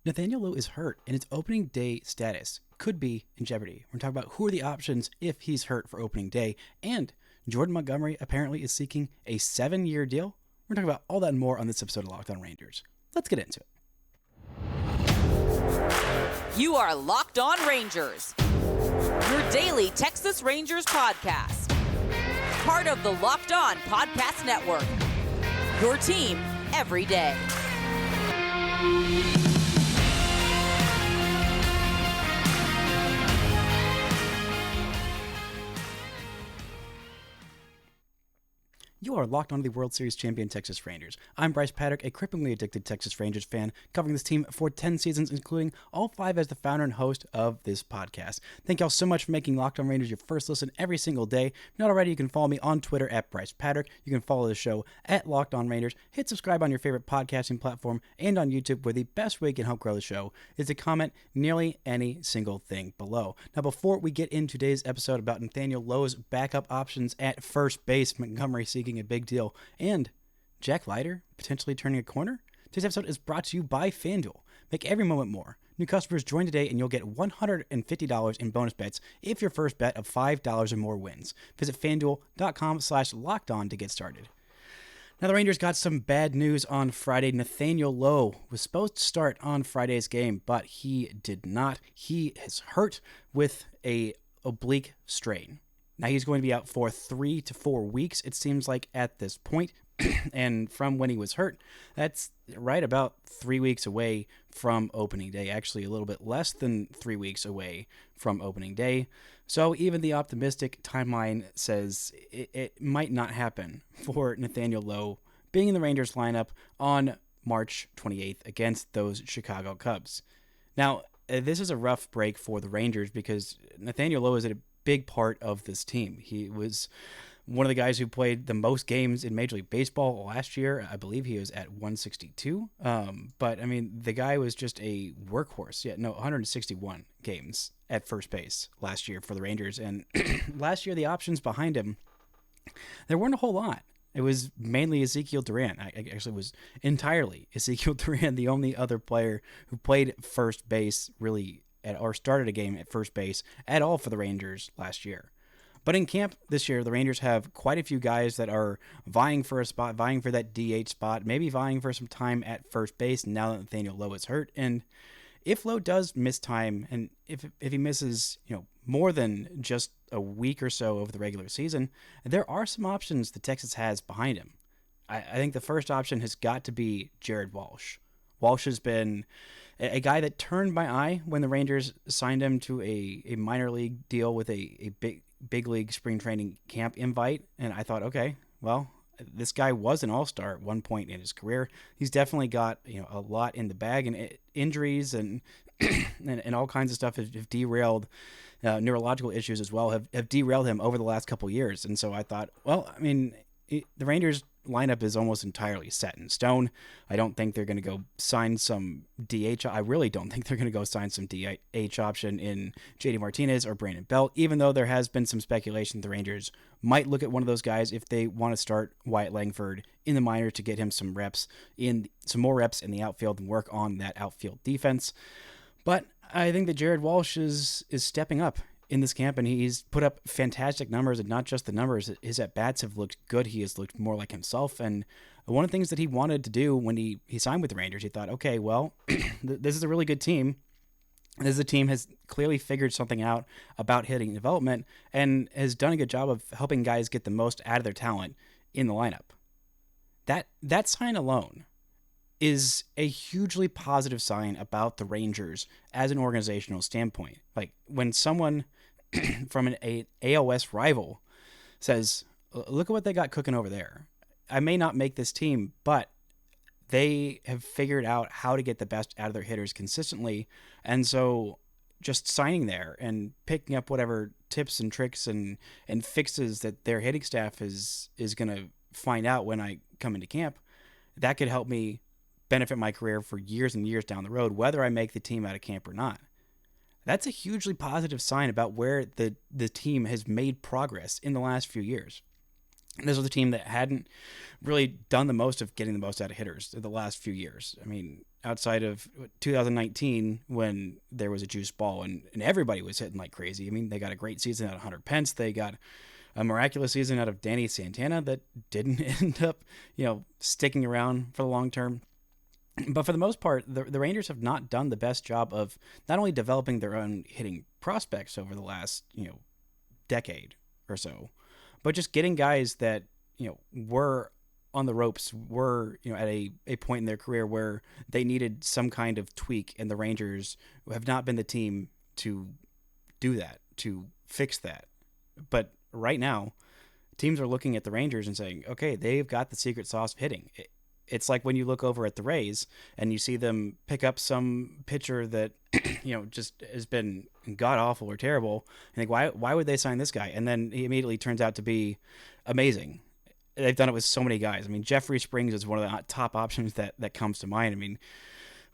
Nathaniel Lowe is hurt, and his opening day status could be in jeopardy. We're talking about who are the options if he's hurt for opening day, and Jordan Montgomery apparently is seeking a 7-year deal. We're talking about all that and more on this episode of Locked On Rangers. Let's get into it. You are Locked On Rangers, your daily Texas Rangers podcast. Part of the Locked On Podcast Network, your team every day. You are locked onto the World Series champion Texas Rangers. I'm Bryce Paddock, a cripplingly addicted Texas Rangers fan, covering this team for 10 seasons, including all 5 as the founder and host of this podcast. Thank y'all so much for making Locked On Rangers your first listen every single day. If not already, you can follow me on Twitter at Bryce Paddock. You can follow the show at Locked On Rangers. Hit subscribe on your favorite podcasting platform and on YouTube, where the best way you can help grow the show is to comment nearly any single thing below. Now, before we get into today's episode about Nathaniel Lowe's backup options at first base, Montgomery seeking a big deal, and Jack Leiter potentially turning a corner, today's episode is brought to you by FanDuel. Make every moment more. New customers join today and you'll get $150 in bonus bets if your first bet of $5 or more wins. Visit FanDuel.com/lockedon to get started. Now, the Rangers got some bad news on Friday. Nathaniel Lowe was supposed to start on Friday's game, but he did not. He is hurt with a oblique strain. Now, he's going to be out for 3 to 4 weeks, it seems like, at this point. And from when he was hurt, that's right about 3 weeks away from opening day. Actually, a little bit less than 3 weeks away from opening day. So even the optimistic timeline says it might not happen for Nathaniel Lowe being in the Rangers lineup on March 28th against those Chicago Cubs. Now, this is a rough break for the Rangers because Nathaniel Lowe is a big part of this team. He was one of the guys who played the most games in Major League Baseball last year. I believe he was at 162. But I mean, the guy was just a workhorse. 161 games at first base last year for the Rangers. And last year, the options behind him, there weren't a whole lot. It was mainly Ezekiel Duran. Actually, it was entirely Ezekiel Duran, the only other player who played first base really or started a game at first base at all for the Rangers last year. But in camp this year, the Rangers have quite a few guys that are vying for a spot, vying for that DH spot, maybe vying for some time at first base now that Nathaniel Lowe is hurt. And if Lowe does miss time, and if he misses, more than just a week or so over the regular season, there are some options that Texas has behind him. I think the first option has got to be Jared Walsh. Walsh has been a guy that turned my eye when the Rangers signed him to a minor league deal with a big league spring training camp invite. And I thought, okay, well, this guy was an all-star at one point in his career. He's definitely got a lot in the bag, and injuries and and all kinds of stuff have derailed. Neurological issues as well have derailed him over the last couple years. And so I thought, well, I mean, the Rangers lineup is almost entirely set in stone. I don't think they're going to go sign some DH. I really don't think they're going to go sign some DH option in JD Martinez or Brandon Belt, even though there has been some speculation the Rangers might look at one of those guys if they want to start Wyatt Langford in the minors to get him some more reps in the outfield and work on that outfield defense. But I think that Jared Walsh is stepping up in this camp, and he's put up fantastic numbers, and not just the numbers. His at-bats have looked good. He has looked more like himself, and one of the things that he wanted to do when he signed with the Rangers, he thought, okay, well, this is a really good team. This team has clearly figured something out about hitting development and has done a good job of helping guys get the most out of their talent in the lineup. That sign alone is a hugely positive sign about the Rangers as an organizational standpoint. Like when someone from an AOS rival says, look at what they got cooking over there. I may not make this team, but they have figured out how to get the best out of their hitters consistently. And so just signing there and picking up whatever tips and tricks and fixes that their hitting staff is going to find out when I come into camp, that could help me benefit my career for years and years down the road, whether I make the team out of camp or not. That's a hugely positive sign about where the team has made progress in the last few years. This was a team that hadn't really done the most of getting the most out of hitters in the last few years. I mean, outside of 2019 when there was a juice ball and everybody was hitting like crazy. I mean, they got a great season out of Hunter Pence. They got a miraculous season out of Danny Santana that didn't end up, sticking around for the long term. But for the most part, the Rangers have not done the best job of not only developing their own hitting prospects over the last, decade or so, but just getting guys that, were on the ropes, were, at a point in their career where they needed some kind of tweak, and the Rangers have not been the team to do that, to fix that. But right now, teams are looking at the Rangers and saying, okay, they've got the secret sauce of hitting. It's like when you look over at the Rays and you see them pick up some pitcher that, just has been god-awful or terrible, and think, why would they sign this guy? And then he immediately turns out to be amazing. They've done it with so many guys. I mean, Jeffrey Springs is one of the top options that comes to mind. I mean,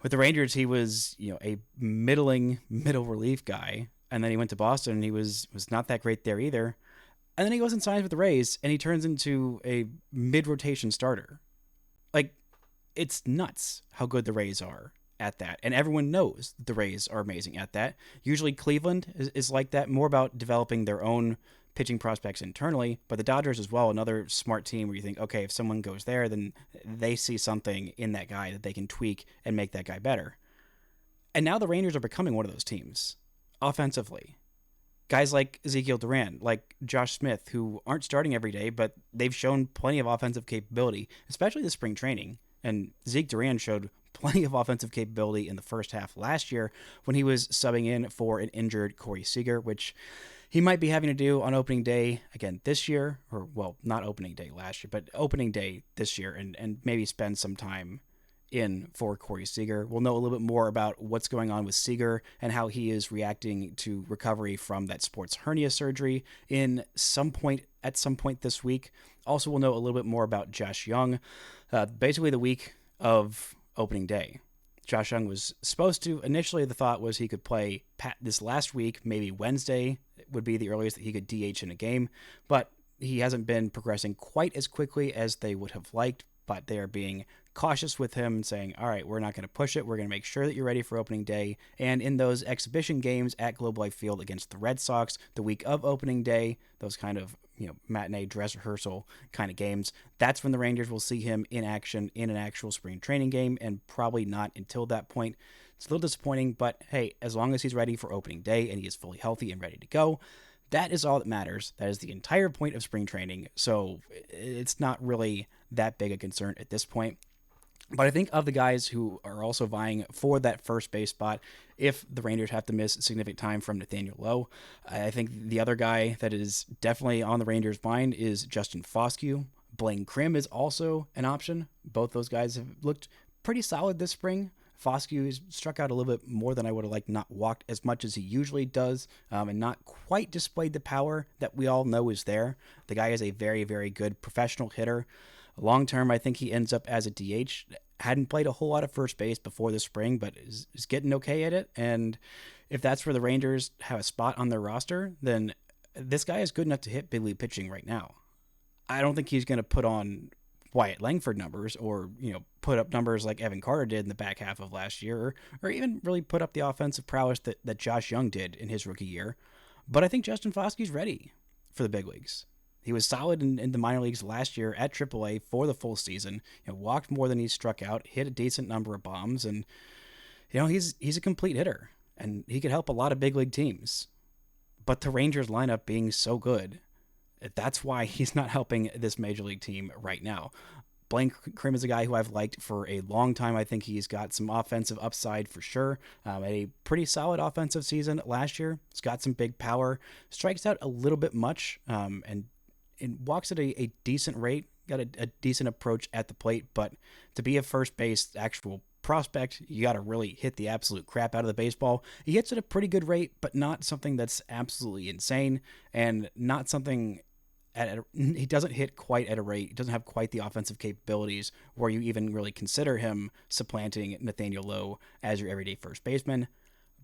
with the Rangers, he was, a middle relief guy, and then he went to Boston, and he was not that great there either. And then he goes and signs with the Rays, and he turns into a mid-rotation starter. Like, it's nuts how good the Rays are at that. And everyone knows that the Rays are amazing at that. Usually Cleveland is like that, more about developing their own pitching prospects internally. But the Dodgers as well, another smart team where you think, okay, if someone goes there, then they see something in that guy that they can tweak and make that guy better. And now the Rangers are becoming one of those teams, offensively. Guys like Ezekiel Duran, like Josh Smith, who aren't starting every day, but they've shown plenty of offensive capability, especially the spring training. And Zeke Duran showed plenty of offensive capability in the first half last year when he was subbing in for an injured Corey Seager, which he might be having to do on opening day again this year, or, well, not opening day last year, but opening day this year, and maybe spend some time in for Corey Seager. We'll know a little bit more about what's going on with Seager and how he is reacting to recovery from that sports hernia surgery at some point this week. Also, we'll know a little bit more about Josh Young. Basically the week of opening day, Josh Young was supposed to, initially the thought was he could play this last week, maybe Wednesday would be the earliest that he could DH in a game, but he hasn't been progressing quite as quickly as they would have liked. But they are being cautious with him and saying, all right, we're not going to push it. We're going to make sure that you're ready for opening day. And in those exhibition games at Globe Life Field against the Red Sox, the week of opening day, those kind of, matinee dress rehearsal kind of games, that's when the Rangers will see him in action in an actual spring training game, and probably not until that point. It's a little disappointing, but hey, as long as he's ready for opening day and he is fully healthy and ready to go, that is all that matters. That is the entire point of spring training. So it's not really that big a concern at this point. But I think of the guys who are also vying for that first base spot, if the Rangers have to miss significant time from Nathaniel Lowe, I think the other guy that is definitely on the Rangers' mind is Justin Foscue. Blaine Crim is also an option. Both those guys have looked pretty solid this spring. Foscue has struck out a little bit more than I would have liked, not walked as much as he usually does, and not quite displayed the power that we all know is there. The guy is a very, very good professional hitter. Long term, I think he ends up as a DH. Hadn't played a whole lot of first base before the spring, but is getting okay at it. And if that's where the Rangers have a spot on their roster, then this guy is good enough to hit big league pitching right now. I don't think he's going to put on Wyatt Langford numbers or, put up numbers like Evan Carter did in the back half of last year, or even really put up the offensive prowess that Josh Young did in his rookie year. But I think Justin Foscue's ready for the big leagues. He was solid in the minor leagues last year at AAA for the full season. Walked more than he struck out, hit a decent number of bombs, and he's a complete hitter, and he could help a lot of big league teams. But the Rangers lineup being so good, that's why he's not helping this major league team right now. Blaine Crim is a guy who I've liked for a long time. I think he's got some offensive upside for sure. A pretty solid offensive season last year. He's got some big power, strikes out a little bit much, and walks at a decent rate, got a decent approach at the plate, but to be a first base actual prospect, you got to really hit the absolute crap out of the baseball. He hits at a pretty good rate, but not something that's absolutely insane, and not something he doesn't hit quite at a rate. He doesn't have quite the offensive capabilities where you even really consider him supplanting Nathaniel Lowe as your everyday first baseman.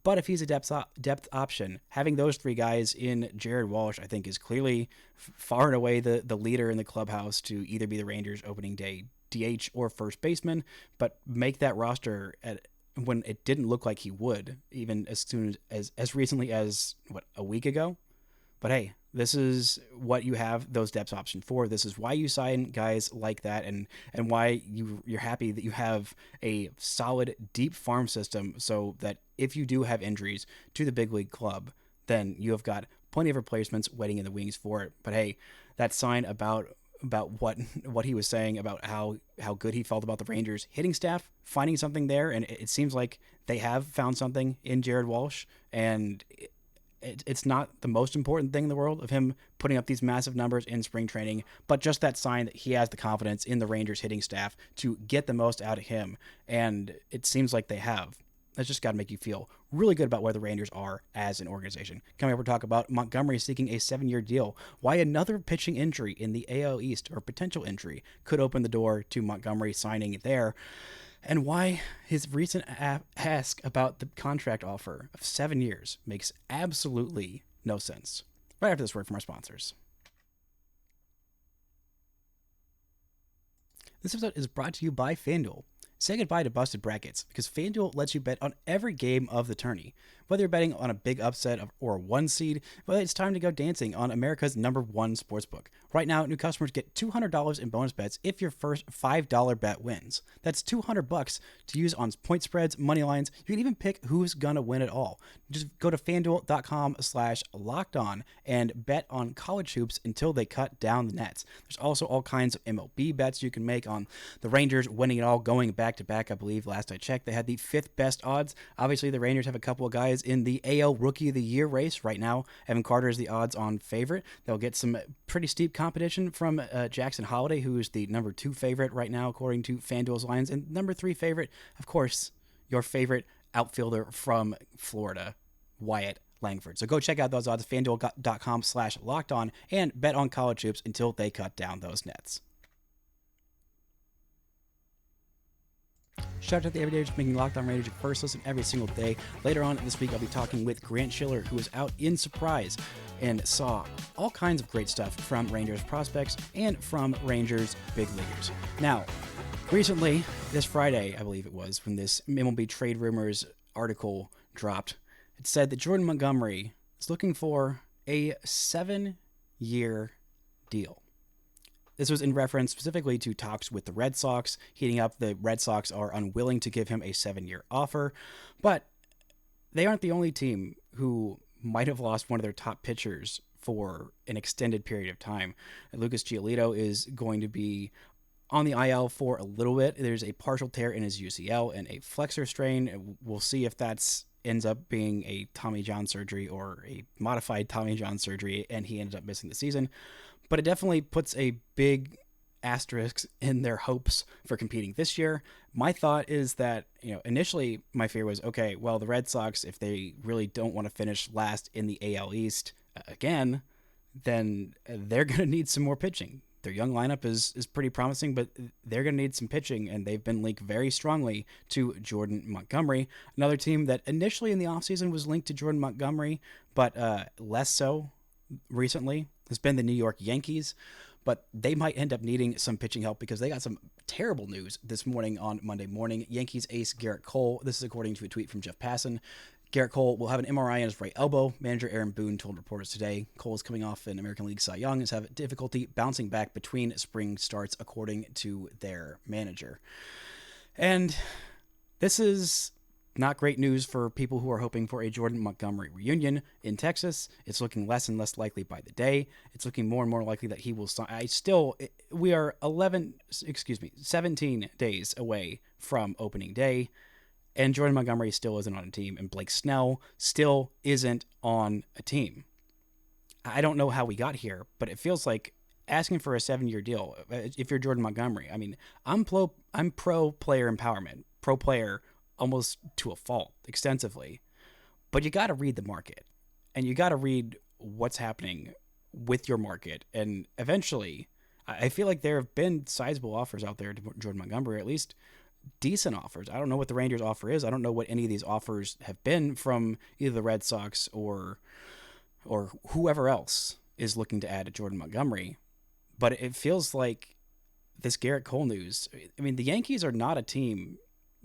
But if he's a depth option, having those three guys in Jared Walsh, I think, is clearly far and away the leader in the clubhouse to either be the Rangers opening day DH or first baseman, but make that roster when it didn't look like he would, even as soon as recently as, a week ago. But hey, this is what you have those depth options for. This is why you sign guys like that, and why you're happy that you have a solid, deep farm system, so that if you do have injuries to the big league club, then you have got plenty of replacements waiting in the wings for it. But hey, that sign about what he was saying about how good he felt about the Rangers hitting staff, finding something there, and it seems like they have found something in Jared Walsh, and it's not the most important thing in the world of him putting up these massive numbers in spring training, but just that sign that he has the confidence in the Rangers hitting staff to get the most out of him, and it seems like they have. That's just got to make you feel really good about where the Rangers are as an organization. Coming up, we'll talk about Montgomery seeking a 7-year deal, why another pitching injury in the AL East, or potential injury, could open the door to Montgomery signing there, and why his recent ask about the contract offer of 7 years makes absolutely no sense. Right after this word from our sponsors. This episode is brought to you by FanDuel. Say goodbye to busted brackets, because FanDuel lets you bet on every game of the tourney. Whether you're betting on a big upset or a 1 seed, whether it's time to go dancing on America's #1 sportsbook. Right now, new customers get $200 in bonus bets if your first $5 bet wins. That's $200 to use on point spreads, money lines. You can even pick who's gonna win it all. Just go to FanDuel.com/lockedon and bet on college hoops until they cut down the nets. There's also all kinds of MLB bets you can make on the Rangers winning it all, going back to back. I believe last I checked, they had the 5th best odds. Obviously, the Rangers have a couple of guys in the AL Rookie of the Year race right now. Evan Carter is the odds-on favorite. They'll get some pretty steep competition from Jackson Holliday, who is the #2 favorite right now according to FanDuel's lines, and #3 favorite, of course, your favorite outfielder from Florida, Wyatt Langford. So go check out those odds, FanDuel.com/lockedon, and bet on college hoops until they cut down those nets. Shout out to the everydayers making Locked On Rangers your first listen every single day. Later on this week, I'll be talking with Grant Schiller, who was out in Surprise and saw all kinds of great stuff from Rangers prospects and from Rangers big leaguers. Now, recently, this Friday, I believe it was, when this MLB Trade Rumors article dropped, it said that Jordan Montgomery is looking for a 7-year deal. This was in reference specifically to talks with the Red Sox heating up. The Red Sox are unwilling to give him a 7-year offer, but they aren't the only team who might have lost one of their top pitchers for an extended period of time. Lucas Giolito is going to be on the IL for a little bit. There's a partial tear in his UCL and a flexor strain. We'll see if that's ends up being a Tommy John surgery or a modified Tommy John surgery, and he ended up missing the season. But it definitely puts a big asterisk in their hopes for competing this year. My thought is that, initially my fear was, okay, well, the Red Sox, if they really don't want to finish last in the AL East again, then they're going to need some more pitching. Their young lineup is pretty promising, but they're going to need some pitching, and they've been linked very strongly to Jordan Montgomery. Another team that initially in the offseason was linked to Jordan Montgomery, but less so recently, has been the New York Yankees, but they might end up needing some pitching help because they got some terrible news this morning on Monday morning. Yankees ace Garrett Cole, this is according to a tweet from Jeff Passan. Garrett Cole will have an MRI on his right elbow. Manager Aaron Boone told reporters today. Cole is coming off an American League Cy Young and has had difficulty bouncing back between spring starts, according to their manager. And this is not great news for people who are hoping for a Jordan Montgomery reunion in Texas. It's looking less and less likely by the day. It's looking more and more likely that he will sign. We are 17 days away from opening day, and Jordan Montgomery still isn't on a team, and Blake Snell still isn't on a team. I don't know how we got here, but it feels like asking for a 7-year deal, if you're Jordan Montgomery, I mean, I'm pro player empowerment, pro player almost to a fault, extensively, but you got to read the market, and you got to read what's happening with your market, and eventually, I feel like there have been sizable offers out there to Jordan Montgomery, at least decent offers. I don't know what the Rangers offer is. I don't know what any of these offers have been from either the Red Sox or whoever else is looking to add to Jordan Montgomery. But it feels like this Garrett Cole news. I mean, the Yankees are not a team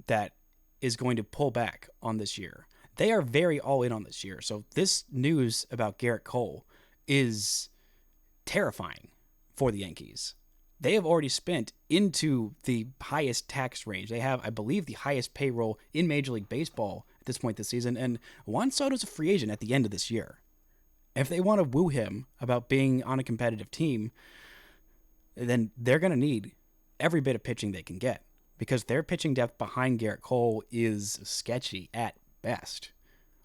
that is going to pull back on this year. They are very all in on this year. So this news about Garrett Cole is terrifying for the Yankees. They have already spent into the highest tax range. They have, I believe, the highest payroll in Major League Baseball at this point this season. And Juan Soto's a free agent at the end of this year. If they want to woo him about being on a competitive team, then they're going to need every bit of pitching they can get, because their pitching depth behind Garrett Cole is sketchy at best.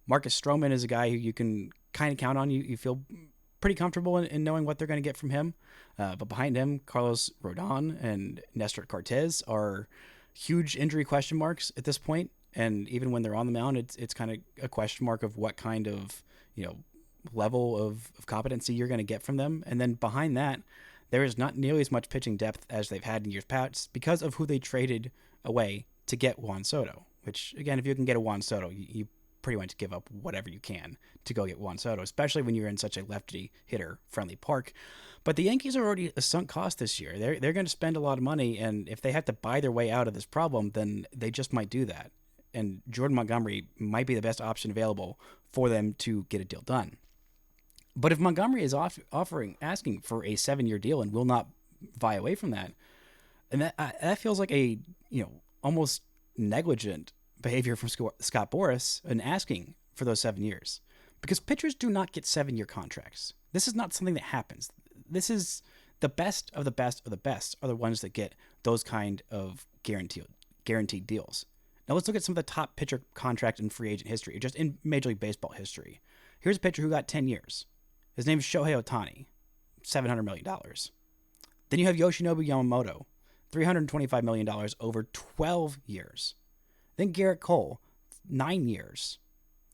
Marcus Stroman is a guy who you can kind of count on. You feel pretty comfortable in knowing what they're going to get from him. But behind him, Carlos Rodon and Nestor Cortez are huge injury question marks at this point. And even when they're on the mound, it's kind of a question mark of what kind of, level of competency you're going to get from them. And then behind that, there is not nearly as much pitching depth as they've had in years past because of who they traded away to get Juan Soto, which, again, if you can get a Juan Soto, you pretty much give up whatever you can to go get Juan Soto, especially when you're in such a lefty hitter friendly park. But the Yankees are already a sunk cost this year. They're going to spend a lot of money, and if they have to buy their way out of this problem, then they just might do that. And Jordan Montgomery might be the best option available for them to get a deal done. But if Montgomery is asking for a 7-year deal and will not vie away from that, and that feels like a almost negligent behavior from Scott Boras in asking for those 7 years, because pitchers do not get 7-year contracts. This is not something that happens. This is the best of the best of the best are the ones that get those kind of guaranteed deals. Now let's look at some of the top pitcher contracts in free agent history, just in Major League Baseball history. Here's a pitcher who got 10 years. His name is Shohei Ohtani, $700 million. Then you have Yoshinobu Yamamoto, $325 million over 12 years. Then Garrett Cole, 9 years,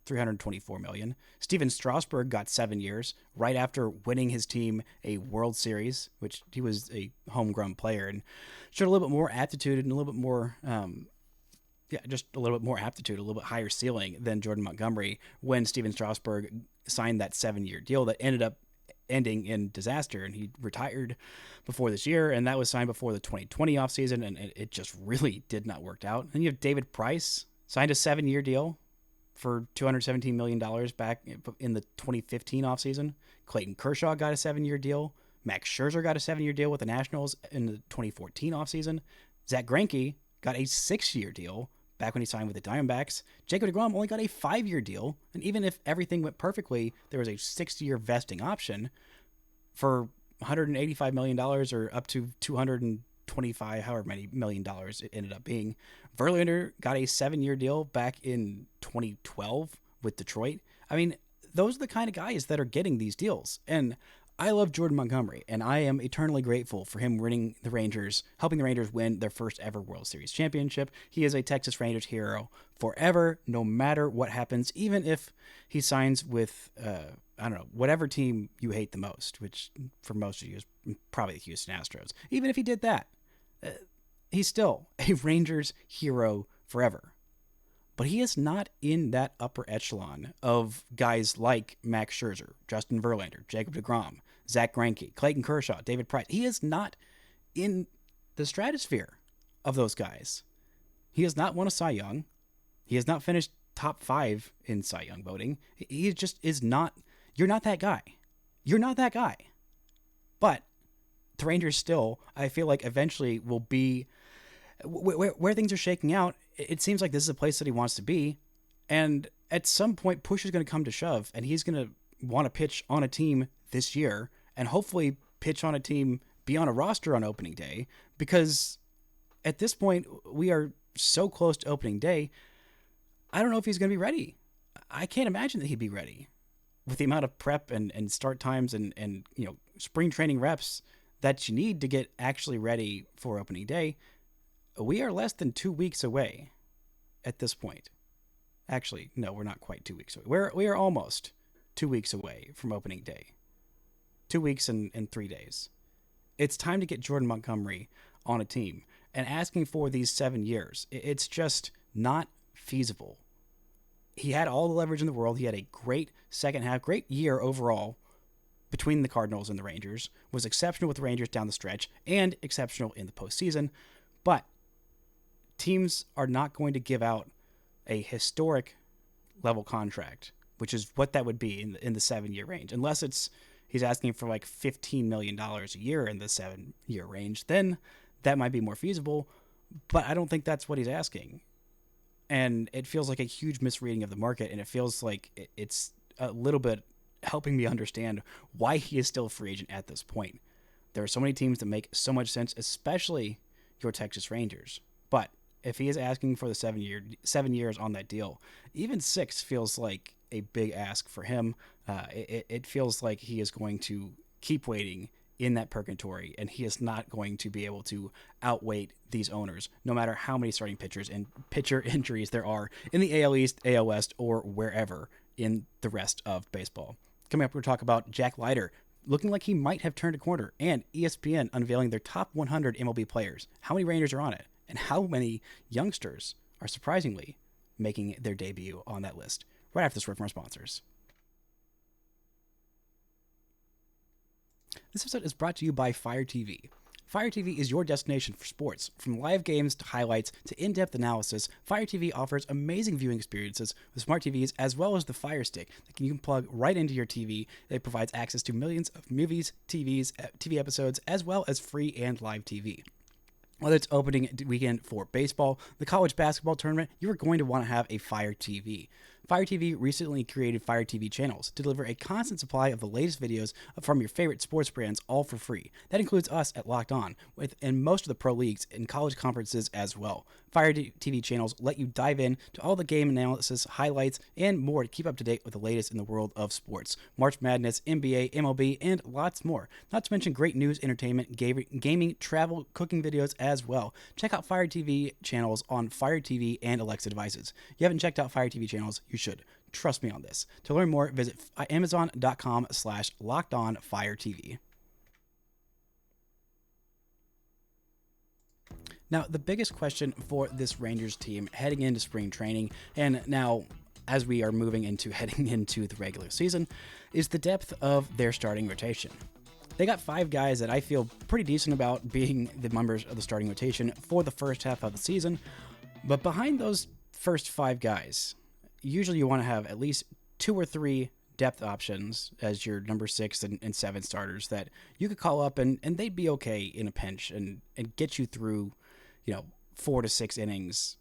$324 million. Steven Strasburg got 7 years right after winning his team a World Series, which he was a homegrown player and showed a little bit more aptitude and a little bit more, just a little bit more aptitude, a little bit higher ceiling than Jordan Montgomery when Steven Strasburg signed that 7-year deal that ended up ending in disaster, and he retired before this year, and that was signed before the 2020 offseason, and it just really did not work out. And you have David Price, signed a 7-year deal for $217 million back in the 2015 offseason. Clayton Kershaw got a 7-year deal. Max Scherzer got a 7-year deal with the Nationals in the 2014 offseason. Zach Greinke got a 6-year deal back when he signed with the Diamondbacks. Jacob deGrom only got a 5-year deal, and even if everything went perfectly, there was a 6-year vesting option for $185 million or up to $225, however many million dollars it ended up being. Verlander got a 7-year deal back in 2012 with Detroit. I mean, those are the kind of guys that are getting these deals, and I love Jordan Montgomery, and I am eternally grateful for him helping the Rangers win their first ever World Series championship. He is a Texas Rangers hero forever, no matter what happens, even if he signs with, whatever team you hate the most, which for most of you is probably the Houston Astros. Even if he did that, he's still a Rangers hero forever. But he is not in that upper echelon of guys like Max Scherzer, Justin Verlander, Jacob deGrom, Zach Greinke, Clayton Kershaw, David Price. He is not in the stratosphere of those guys. He has not won a Cy Young. He has not finished top 5 in Cy Young voting. He just is not. You're not that guy. You're not that guy. But the Rangers still, I feel like, eventually will be where things are shaking out. It seems like this is a place that he wants to be, and at some point push is going to come to shove, and he's going to want to pitch on a team this year, and hopefully pitch on a team, be on a roster on opening day, because at this point we are so close to opening day. I don't know if he's going to be ready. I can't imagine that he'd be ready with the amount of prep and start times and spring training reps that you need to get actually ready for opening day. We are less than 2 weeks away at this point. Actually, no, we're not quite 2 weeks away. We are almost 2 weeks away from opening day. 2 weeks and 3 days. It's time to get Jordan Montgomery on a team. and asking for these 7 years. It's just not feasible. He had all the leverage in the world. He had a great second half, great year overall between the Cardinals and the Rangers, was exceptional with the Rangers down the stretch, and exceptional in the postseason. But teams are not going to give out a historic level contract, which is what that would be in the 7-year range, unless he's asking for like $15 million a year in the 7-year range. Then that might be more feasible, but I don't think that's what he's asking. And it feels like a huge misreading of the market, and it feels like it's a little bit helping me understand why he is still a free agent at this point. There are so many teams that make so much sense, especially your Texas Rangers. But if he is asking for the 7 years on that deal, even 6 feels like a big ask for him. It feels like he is going to keep waiting in that purgatory, and he is not going to be able to outweight these owners, no matter how many starting pitchers and pitcher injuries there are in the AL East, AL West, or wherever in the rest of baseball. Coming up, we'll talk about Jack Leiter looking like he might have turned a corner, and ESPN unveiling their top 100 MLB players. How many Rangers are on it, and how many youngsters are surprisingly making their debut on that list? Right after this word from our sponsors. This episode is brought to you by Fire TV. Fire TV is your destination for sports. From live games to highlights to in-depth analysis, Fire TV offers amazing viewing experiences with smart TVs as well as the Fire Stick that you can plug right into your TV. It provides access to millions of movies, TV episodes, as well as free and live TV. Whether it's opening weekend for baseball, the college basketball tournament, you are going to want to have a Fire TV. Fire TV recently created Fire TV channels to deliver a constant supply of the latest videos from your favorite sports brands, all for free. That includes us at Locked On, and most of the pro leagues and college conferences as well. Fire TV channels let you dive in to all the game analysis, highlights, and more to keep up to date with the latest in the world of sports. March Madness, NBA, MLB, and lots more. Not to mention great news, entertainment, gaming, travel, cooking videos as well. Check out Fire TV channels on Fire TV and Alexa devices. If you haven't checked out Fire TV channels, you should. Trust me on this. To learn more, visit amazon.com/lockedonfiretv. Now, the biggest question for this Rangers team heading into spring training, and now as we are heading into the regular season, is the depth of their starting rotation. They got 5 guys that I feel pretty decent about being the members of the starting rotation for the first half of the season, but behind those first 5 guys, usually you want to have at least 2 or 3 depth options as your number 6 and 7 starters that you could call up and they'd be okay in a pinch and get you through, 4 to 6 innings,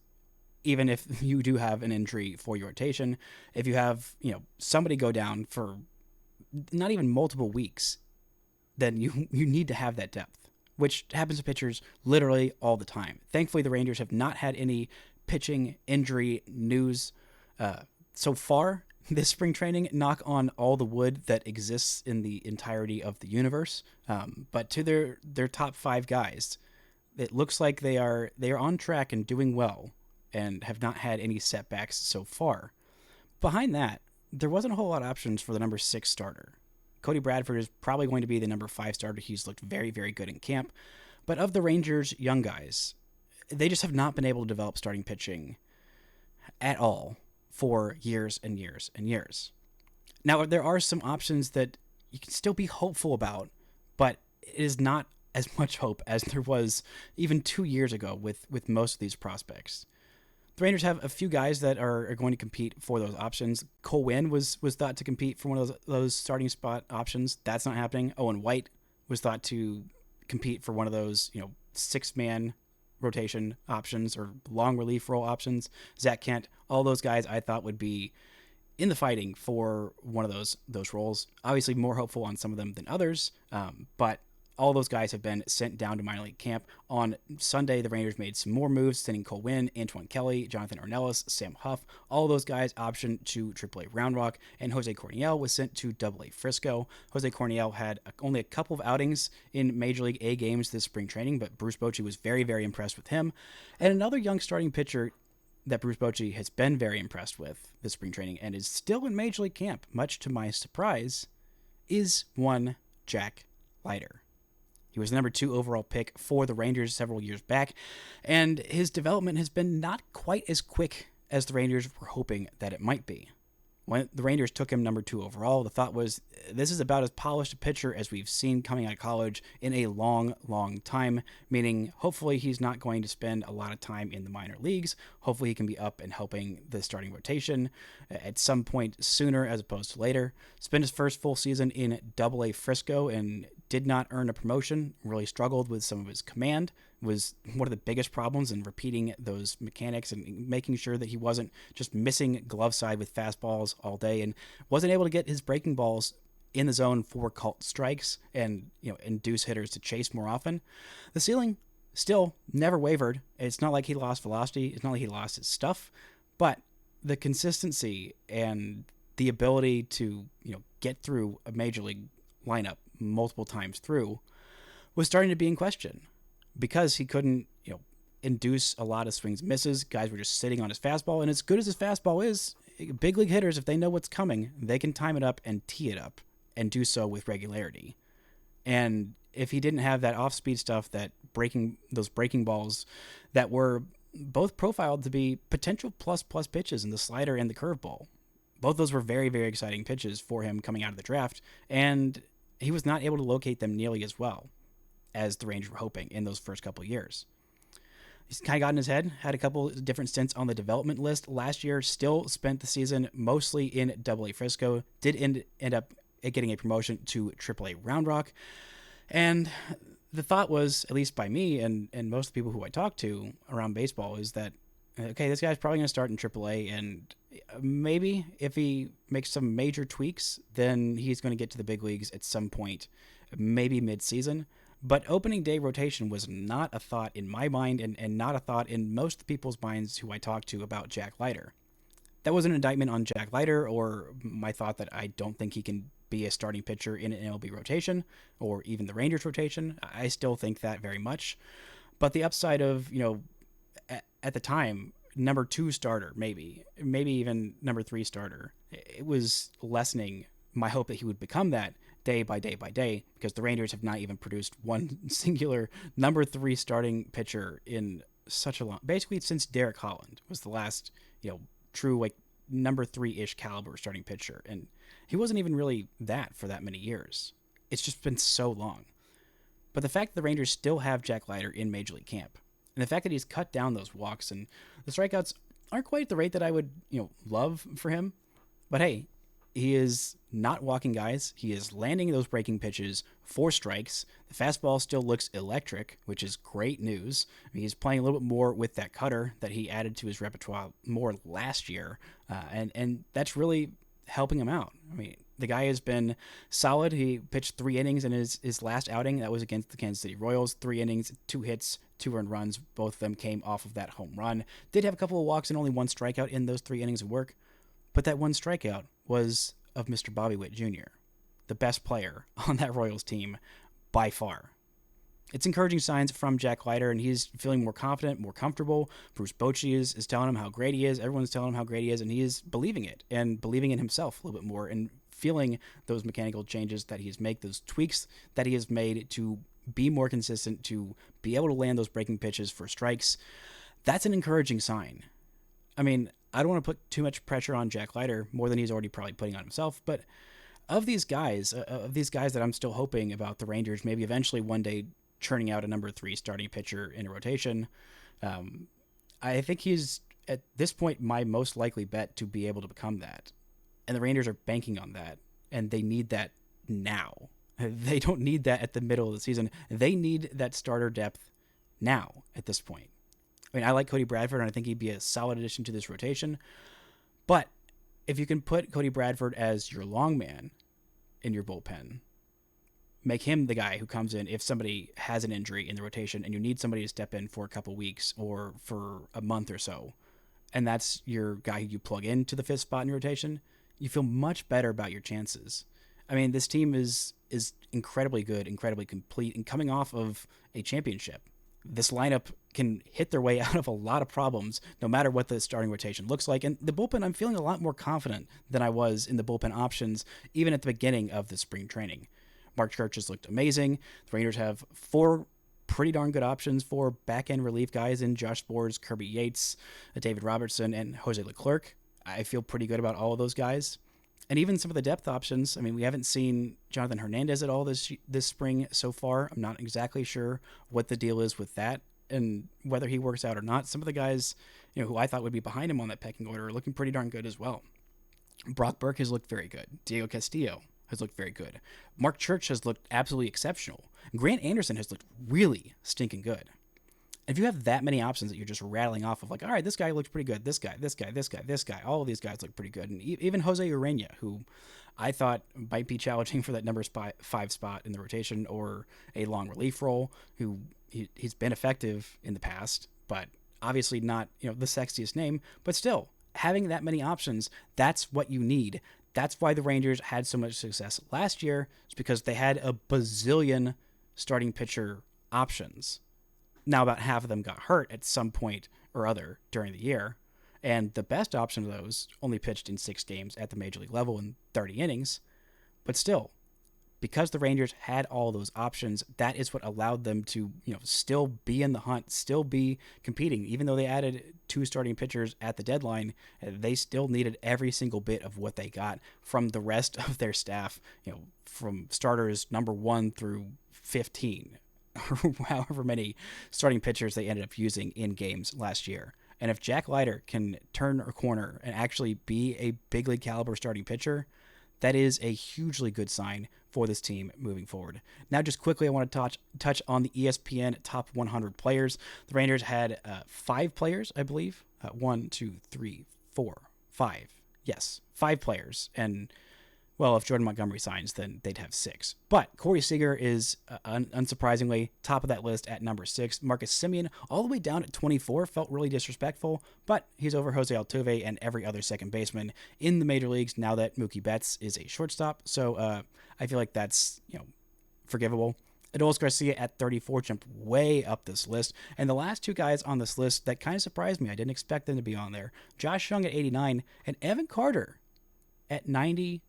even if you do have an injury for your rotation. If you have, somebody go down for not even multiple weeks, then you need to have that depth, which happens to pitchers literally all the time. Thankfully, the Rangers have not had any pitching injury news so far this spring training. Knock on all the wood that exists in the entirety of the universe. But to their top 5 guys, it looks like they are on track and doing well and have not had any setbacks so far. Behind that, there wasn't a whole lot of options for the number 6 starter. Cody Bradford is probably going to be the number 5 starter. He's looked very, very good in camp. But of the Rangers' young guys, they just have not been able to develop starting pitching at all for years and years and years. Now, there are some options that you can still be hopeful about, but it is not as much hope as there was even 2 years ago with most of these prospects. The Rangers have a few guys that are going to compete for those options. Cole Winn was thought to compete for one of those starting spot options. That's not happening. Owen White was thought to compete for one of those, 6-man rotation options or long relief role options. Zach Kent, all those guys I thought would be in the fighting for one of those roles. Obviously more hopeful on some of them than others, but all those guys have been sent down to minor league camp. On Sunday, the Rangers made some more moves, sending Cole Winn, Antoine Kelly, Jonathan Ornelas, Sam Huff, all those guys optioned to AAA Round Rock, and Jose Corniel was sent to AA Frisco. Jose Corniel had only a couple of outings in Major League A games this spring training, but Bruce Bochy was very, very impressed with him. And another young starting pitcher that Bruce Bochy has been very impressed with this spring training and is still in Major League camp, much to my surprise, is one Jack Leiter. He was the number 2 overall pick for the Rangers several years back, and his development has been not quite as quick as the Rangers were hoping that it might be. When the Rangers took him number 2 overall, the thought was, this is about as polished a pitcher as we've seen coming out of college in a long, long time, meaning hopefully he's not going to spend a lot of time in the minor leagues. Hopefully he can be up and helping the starting rotation at some point sooner as opposed to later. Spent his first full season in Double-A Frisco and did not earn a promotion, really struggled with some of his command, was one of the biggest problems in repeating those mechanics and making sure that he wasn't just missing glove side with fastballs all day and wasn't able to get his breaking balls in the zone for called strikes and induce hitters to chase more often. The ceiling still never wavered. It's not like he lost velocity. It's not like he lost his stuff, but the consistency and the ability to get through a major league lineup multiple times through was starting to be in question. Because he couldn't, induce a lot of swings and misses, guys were just sitting on his fastball. And as good as his fastball is, big league hitters, if they know what's coming, they can time it up and tee it up and do so with regularity. And if he didn't have that off-speed stuff, those breaking balls that were both profiled to be potential plus pitches in the slider and the curveball, both those were very, very exciting pitches for him coming out of the draft. And he was not able to locate them nearly as well as the Rangers were hoping in those first couple of years. He's kind of got in his head, had a couple different stints on the development list last year, still spent the season mostly in Double-A Frisco, did end up getting a promotion to Triple-A Round Rock. And the thought was, at least by me and most of the people who I talked to around baseball, is that, okay, this guy's probably going to start in Triple-A, and maybe if he makes some major tweaks, then he's going to get to the big leagues at some point, maybe mid-season. But opening day rotation was not a thought in my mind and not a thought in most people's minds who I talked to about Jack Leiter. That wasn't an indictment on Jack Leiter or my thought that I don't think he can be a starting pitcher in an MLB rotation or even the Rangers rotation. I still think that very much. But the upside of, at the time, number 2 starter, maybe even number 3 starter, it was lessening my hope that he would become that day by day, because the Rangers have not even produced one singular number 3 starting pitcher in such a long, basically since Derek Holland was the last, true number 3-ish caliber starting pitcher. And he wasn't even really that for that many years. It's just been so long. But the fact that the Rangers still have Jack Leiter in Major League camp, and the fact that he's cut down those walks and the strikeouts aren't quite at the rate that I would, love for him. But hey, he is not walking guys. He is landing those breaking pitches for strikes. The fastball still looks electric, which is great news. He's playing a little bit more with that cutter that he added to his repertoire more last year, and that's really helping him out. The guy has been solid. He pitched 3 innings in his last outing. That was against the Kansas City Royals. 3 innings, 2 hits, 2 earned runs. Both of them came off of that home run. Did have a couple of walks and only 1 strikeout in those 3 innings of work. But that 1 strikeout was of Mr. Bobby Witt Jr., the best player on that Royals team by far. It's encouraging signs from Jack Leiter, and he's feeling more confident, more comfortable. Bruce Bochy is telling him how great he is. Everyone's telling him how great he is, and he is believing it and believing in himself a little bit more and feeling those mechanical changes that he's made, those tweaks that he has made to be more consistent, to be able to land those breaking pitches for strikes. That's an encouraging sign. I don't want to put too much pressure on Jack Leiter, more than he's already probably putting on himself, but of these guys that I'm still hoping about the Rangers maybe eventually one day churning out a number 3 starting pitcher in a rotation, I think he's, at this point, my most likely bet to be able to become that. And the Rangers are banking on that, and they need that now. They don't need that at the middle of the season. They need that starter depth now at this point. I like Cody Bradford, and I think he'd be a solid addition to this rotation. But if you can put Cody Bradford as your long man in your bullpen, make him the guy who comes in if somebody has an injury in the rotation and you need somebody to step in for a couple weeks or for a month or so, and that's your guy who you plug into the 5th spot in your rotation, you feel much better about your chances. This team is incredibly good, incredibly complete, and coming off of a championship. This lineup can hit their way out of a lot of problems, no matter what the starting rotation looks like. And the bullpen, I'm feeling a lot more confident than I was in the bullpen options, even at the beginning of the spring training. Mark Church has looked amazing. The Rangers have 4 pretty darn good options for back-end relief guys in Josh Sborz, Kirby Yates, David Robertson, and Jose Leclerc. I feel pretty good about all of those guys. And even some of the depth options. I mean, we haven't seen Jonathan Hernandez at all this spring so far. I'm not exactly sure what the deal is with that and whether he works out or not. Some of the guys, who I thought would be behind him on that pecking order are looking pretty darn good as well. Brock Burke has looked very good. Diego Castillo has looked very good. Mark Church has looked absolutely exceptional. Grant Anderson has looked really stinking good. If you have that many options that you're just rattling off of, like, all right, this guy looks pretty good, this guy, all of these guys look pretty good. And even Jose Urena, who I thought might be challenging for that number 5 spot in the rotation or a long relief role, who he's been effective in the past, but obviously not, the sexiest name. But still, having that many options, that's what you need. That's why the Rangers had so much success last year. It's because they had a bazillion starting pitcher options. Now, about half of them got hurt at some point or other during the year, and the best option of those only pitched in 6 games at the major league level in 30 innings. But still, because the Rangers had all those options, that is what allowed them to, still be in the hunt, still be competing. Even though they added 2 starting pitchers at the deadline, they still needed every single bit of what they got from the rest of their staff, from starters number 1 through 15. Or however many starting pitchers they ended up using in games last year. And if Jack Leiter can turn a corner and actually be a big league caliber starting pitcher, that is a hugely good sign for this team moving forward. Now, just quickly, I want to touch on the ESPN top 100 players. The Rangers had 5 players, I believe. 1, 2, 3, 4, 5. Yes, 5 players. And well, if Jordan Montgomery signs, then they'd have 6. But Corey Seager is, unsurprisingly, top of that list at number 6. Marcus Semien, all the way down at 24, felt really disrespectful, but he's over Jose Altuve and every other second baseman in the major leagues now that Mookie Betts is a shortstop. So I feel like that's, forgivable. Adolis Garcia at 34 jumped way up this list. And the last 2 guys on this list that kind of surprised me, I didn't expect them to be on there, Josh Jung at 89 and Evan Carter at 92.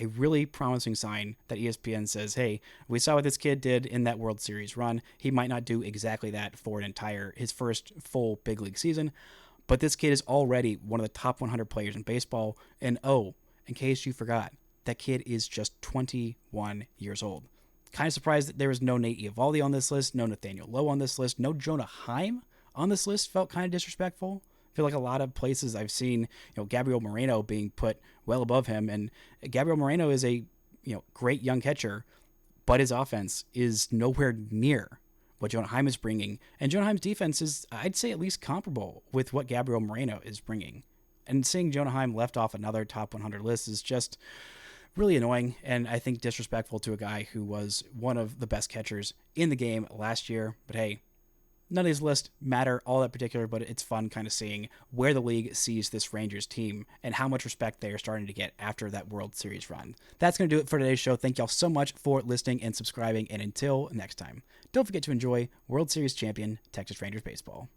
A really promising sign that ESPN says, hey, we saw what this kid did in that World Series run. He might not do exactly that for his first full big league season, but this kid is already one of the top 100 players in baseball. And in case you forgot, that kid is just 21 years old. Kind of surprised that there was no Nate Eovaldi on this list, no Nathaniel Lowe on this list, no Jonah Heim on this list. Felt kind of disrespectful. I feel like a lot of places I've seen, Gabriel Moreno being put well above him, and Gabriel Moreno is a, great young catcher, but his offense is nowhere near what Jonah Heim is bringing, and Jonah Heim's defense is, I'd say, at least comparable with what Gabriel Moreno is bringing. And seeing Jonah Heim left off another top 100 list is just really annoying, and I think disrespectful to a guy who was one of the best catchers in the game last year. But hey, none of these lists matter all that particular, but it's fun kind of seeing where the league sees this Rangers team and how much respect they are starting to get after that World Series run. That's going to do it for today's show. Thank y'all so much for listening and subscribing, and until next time, don't forget to enjoy World Series champion Texas Rangers baseball.